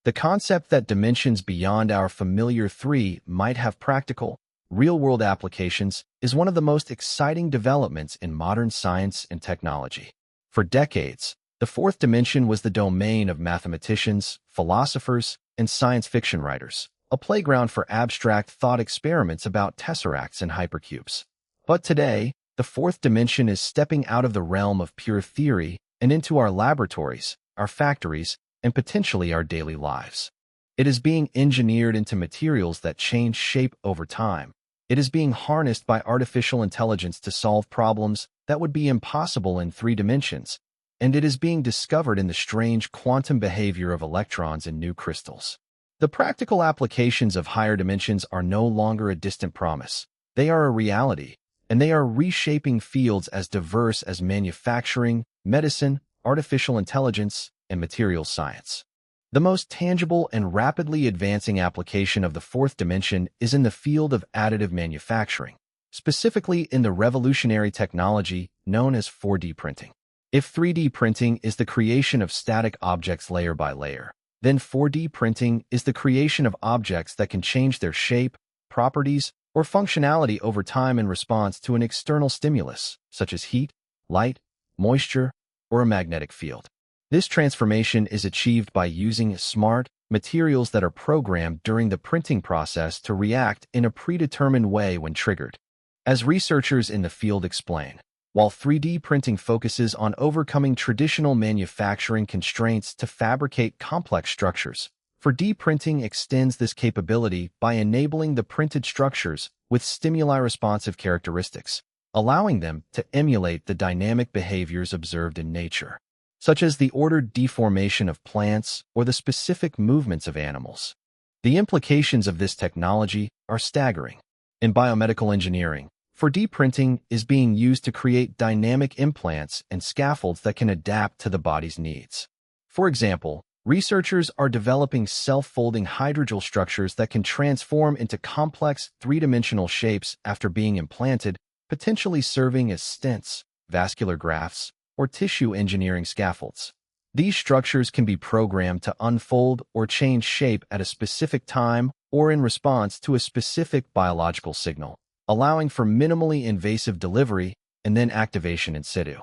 The concept that dimensions beyond our familiar three might have practical, real-world applications is one of the most exciting developments in modern science and technology. For decades, the fourth dimension was the domain of mathematicians, philosophers, and science fiction writers, a playground for abstract thought experiments about tesseracts and hypercubes. But today, the fourth dimension is stepping out of the realm of pure theory and into our laboratories, our factories, and potentially our daily lives. It is being engineered into materials that change shape over time. It is being harnessed by artificial intelligence to solve problems that would be impossible in three dimensions, and it is being discovered in the strange quantum behavior of electrons in new crystals. The practical applications of higher dimensions are no longer a distant promise. They are a reality, and they are reshaping fields as diverse as manufacturing, medicine, artificial intelligence, and materials science. The most tangible and rapidly advancing application of the fourth dimension is in the field of additive manufacturing, specifically in the revolutionary technology known as 4D printing. If 3D printing is the creation of static objects layer by layer, then 4D printing is the creation of objects that can change their shape, properties, or functionality over time in response to an external stimulus, such as heat, light, moisture, or a magnetic field. This transformation is achieved by using smart materials that are programmed during the printing process to react in a predetermined way when triggered. As researchers in the field explain, while 3D printing focuses on overcoming traditional manufacturing constraints to fabricate complex structures, 4D printing extends this capability by enabling the printed structures with stimuli-responsive characteristics, allowing them to emulate the dynamic behaviors observed in nature, such as the ordered deformation of plants or the specific movements of animals. The implications of this technology are staggering. In biomedical engineering, 4D printing is being used to create dynamic implants and scaffolds that can adapt to the body's needs. For example, researchers are developing self-folding hydrogel structures that can transform into complex three-dimensional shapes after being implanted, potentially serving as stents, vascular grafts, or tissue engineering scaffolds. These structures can be programmed to unfold or change shape at a specific time or in response to a specific biological signal, allowing for minimally invasive delivery and then activation in situ.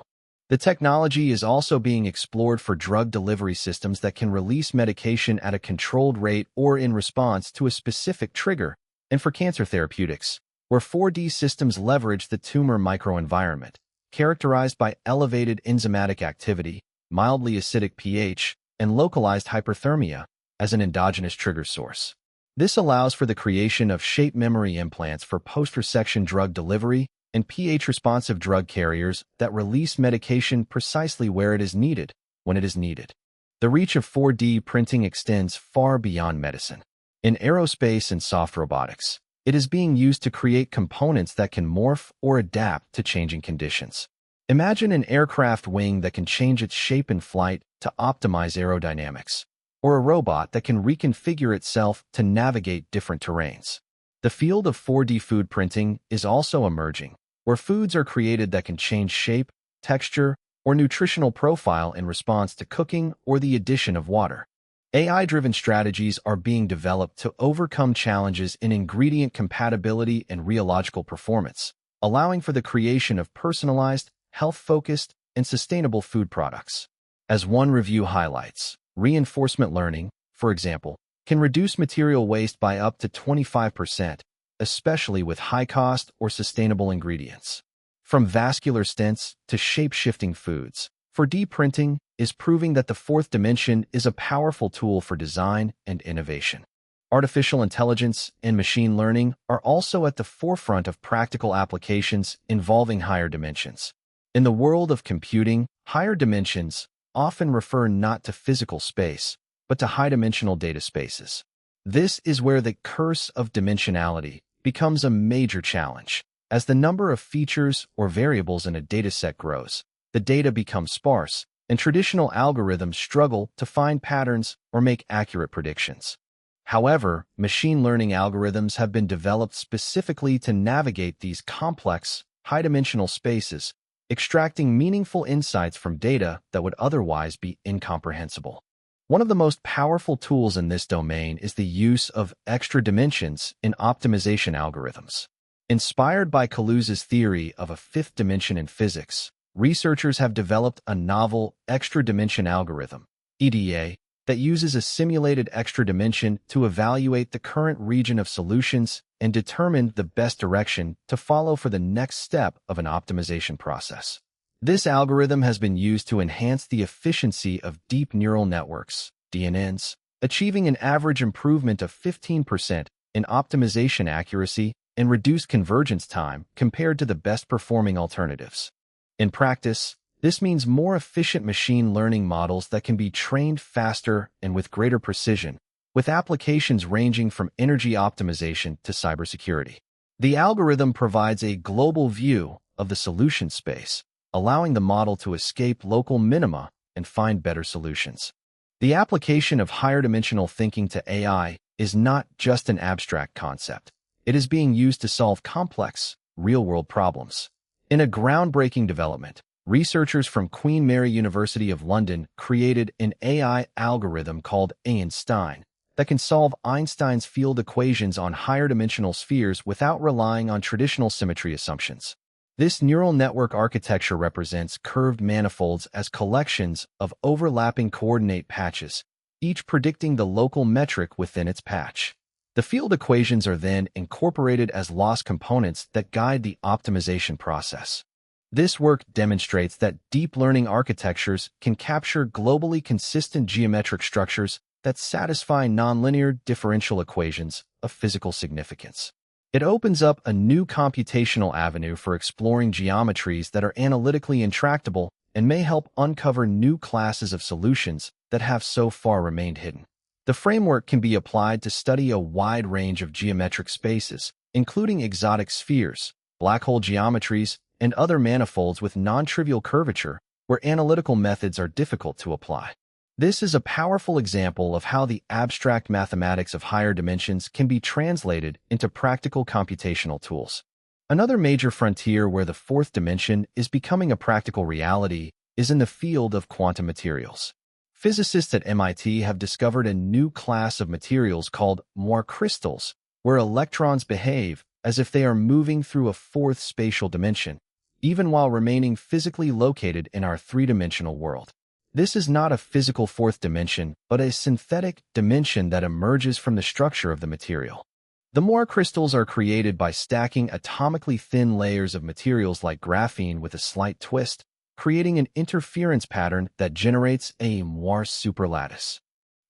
The technology is also being explored for drug delivery systems that can release medication at a controlled rate or in response to a specific trigger, and for cancer therapeutics, where 4D systems leverage the tumor microenvironment, characterized by elevated enzymatic activity, mildly acidic pH, and localized hyperthermia as an endogenous trigger source. This allows for the creation of shape memory implants for post-resection drug delivery and pH-responsive drug carriers that release medication precisely where it is needed, when it is needed. The reach of 4D printing extends far beyond medicine. In aerospace and soft robotics, it is being used to create components that can morph or adapt to changing conditions. Imagine an aircraft wing that can change its shape in flight to optimize aerodynamics, or a robot that can reconfigure itself to navigate different terrains. The field of 4D food printing is also emerging, where foods are created that can change shape, texture, or nutritional profile in response to cooking or the addition of water. AI-driven strategies are being developed to overcome challenges in ingredient compatibility and rheological performance, allowing for the creation of personalized, health-focused, and sustainable food products. As one review highlights, reinforcement learning, for example, can reduce material waste by up to 25%, especially with high-cost or sustainable ingredients. From vascular stents to shape-shifting foods, 4D printing is proving that the fourth dimension is a powerful tool for design and innovation. Artificial intelligence and machine learning are also at the forefront of practical applications involving higher dimensions. In the world of computing, higher dimensions often refer not to physical space, but to high-dimensional data spaces. This is where the curse of dimensionality becomes a major challenge. As the number of features or variables in a dataset grows, the data becomes sparse, and traditional algorithms struggle to find patterns or make accurate predictions. However, machine learning algorithms have been developed specifically to navigate these complex, high-dimensional spaces, extracting meaningful insights from data that would otherwise be incomprehensible. One of the most powerful tools in this domain is the use of extra dimensions in optimization algorithms. Inspired by Kaluza's theory of a fifth dimension in physics, researchers have developed a novel extra dimension algorithm, EDA, that uses a simulated extra dimension to evaluate the current region of solutions and determine the best direction to follow for the next step of an optimization process. This algorithm has been used to enhance the efficiency of deep neural networks, DNNs, achieving an average improvement of 15% in optimization accuracy and reduced convergence time compared to the best-performing alternatives. In practice, this means more efficient machine learning models that can be trained faster and with greater precision, with applications ranging from energy optimization to cybersecurity. The algorithm provides a global view of the solution space, allowing the model to escape local minima and find better solutions. The application of higher-dimensional thinking to AI is not just an abstract concept. It is being used to solve complex, real-world problems. In a groundbreaking development, researchers from Queen Mary University of London created an AI algorithm called Einstein that can solve Einstein's field equations on higher-dimensional spheres without relying on traditional symmetry assumptions. This neural network architecture represents curved manifolds as collections of overlapping coordinate patches, each predicting the local metric within its patch. The field equations are then incorporated as loss components that guide the optimization process. This work demonstrates that deep learning architectures can capture globally consistent geometric structures that satisfy nonlinear differential equations of physical significance. It opens up a new computational avenue for exploring geometries that are analytically intractable and may help uncover new classes of solutions that have so far remained hidden. The framework can be applied to study a wide range of geometric spaces, including exotic spheres, black hole geometries, and other manifolds with non-trivial curvature, where analytical methods are difficult to apply. This is a powerful example of how the abstract mathematics of higher dimensions can be translated into practical computational tools. Another major frontier where the fourth dimension is becoming a practical reality is in the field of quantum materials. Physicists at MIT have discovered a new class of materials called Moire crystals, where electrons behave as if they are moving through a fourth spatial dimension, even while remaining physically located in our three-dimensional world. This is not a physical fourth dimension, but a synthetic dimension that emerges from the structure of the material. The Moire crystals are created by stacking atomically thin layers of materials like graphene with a slight twist, creating an interference pattern that generates a Moire superlattice.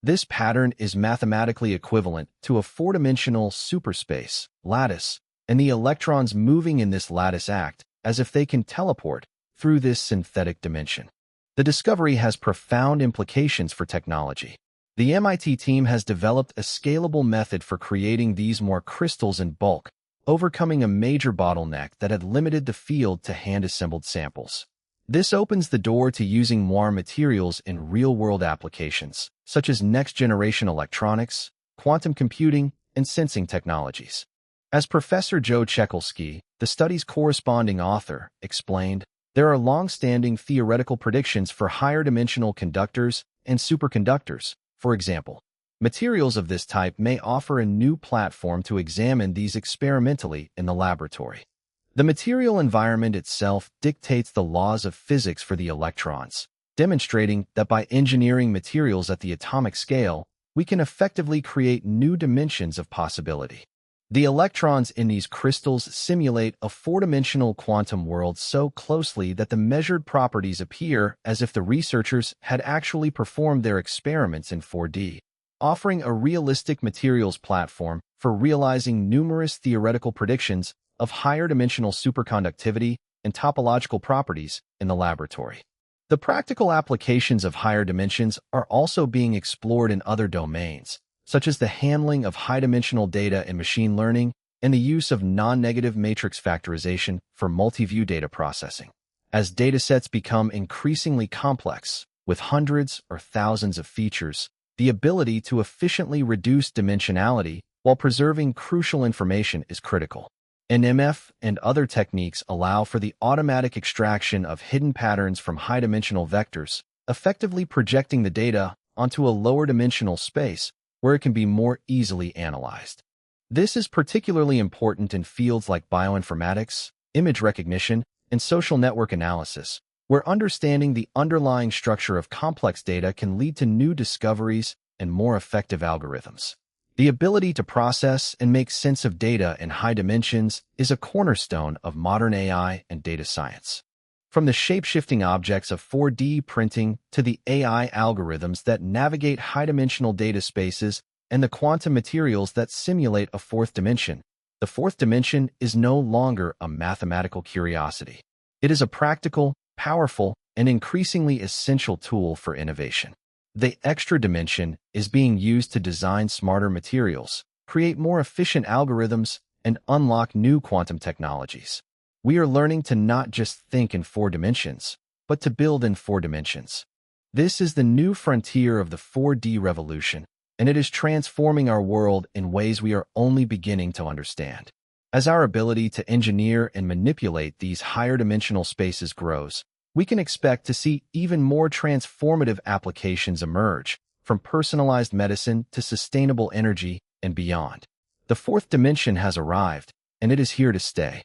This pattern is mathematically equivalent to a four-dimensional superspace, lattice, and the electrons moving in this lattice act as if they can teleport through this synthetic dimension. The discovery has profound implications for technology. The MIT team has developed a scalable method for creating these Moire crystals in bulk, overcoming a major bottleneck that had limited the field to hand-assembled samples. This opens the door to using Moire materials in real-world applications, such as next-generation electronics, quantum computing, and sensing technologies. As Professor Joe Chekolsky, the study's corresponding author, explained, there are long-standing theoretical predictions for higher-dimensional conductors and superconductors. For example, materials of this type may offer a new platform to examine these experimentally in the laboratory. The material environment itself dictates the laws of physics for the electrons, demonstrating that by engineering materials at the atomic scale, we can effectively create new dimensions of possibility. The electrons in these crystals simulate a four-dimensional quantum world so closely that the measured properties appear as if the researchers had actually performed their experiments in 4D, offering a realistic materials platform for realizing numerous theoretical predictions of higher-dimensional superconductivity and topological properties in the laboratory. The practical applications of higher dimensions are also being explored in other domains, such as the handling of high-dimensional data in machine learning and the use of non-negative matrix factorization for multi-view data processing. As datasets become increasingly complex, with hundreds or thousands of features, the ability to efficiently reduce dimensionality while preserving crucial information is critical. NMF and other techniques allow for the automatic extraction of hidden patterns from high-dimensional vectors, effectively projecting the data onto a lower dimensional space where it can be more easily analyzed. This is particularly important in fields like bioinformatics, image recognition, and social network analysis, where understanding the underlying structure of complex data can lead to new discoveries and more effective algorithms. The ability to process and make sense of data in high dimensions is a cornerstone of modern AI and data science. From the shape-shifting objects of 4D printing to the AI algorithms that navigate high-dimensional data spaces and the quantum materials that simulate a fourth dimension, the fourth dimension is no longer a mathematical curiosity. It is a practical, powerful, and increasingly essential tool for innovation. The extra dimension is being used to design smarter materials, create more efficient algorithms, and unlock new quantum technologies. We are learning to not just think in 4 dimensions, but to build in 4 dimensions. This is the new frontier of the 4D revolution, and it is transforming our world in ways we are only beginning to understand. As our ability to engineer and manipulate these higher dimensional spaces grows, we can expect to see even more transformative applications emerge, from personalized medicine to sustainable energy and beyond. The fourth dimension has arrived, and it is here to stay.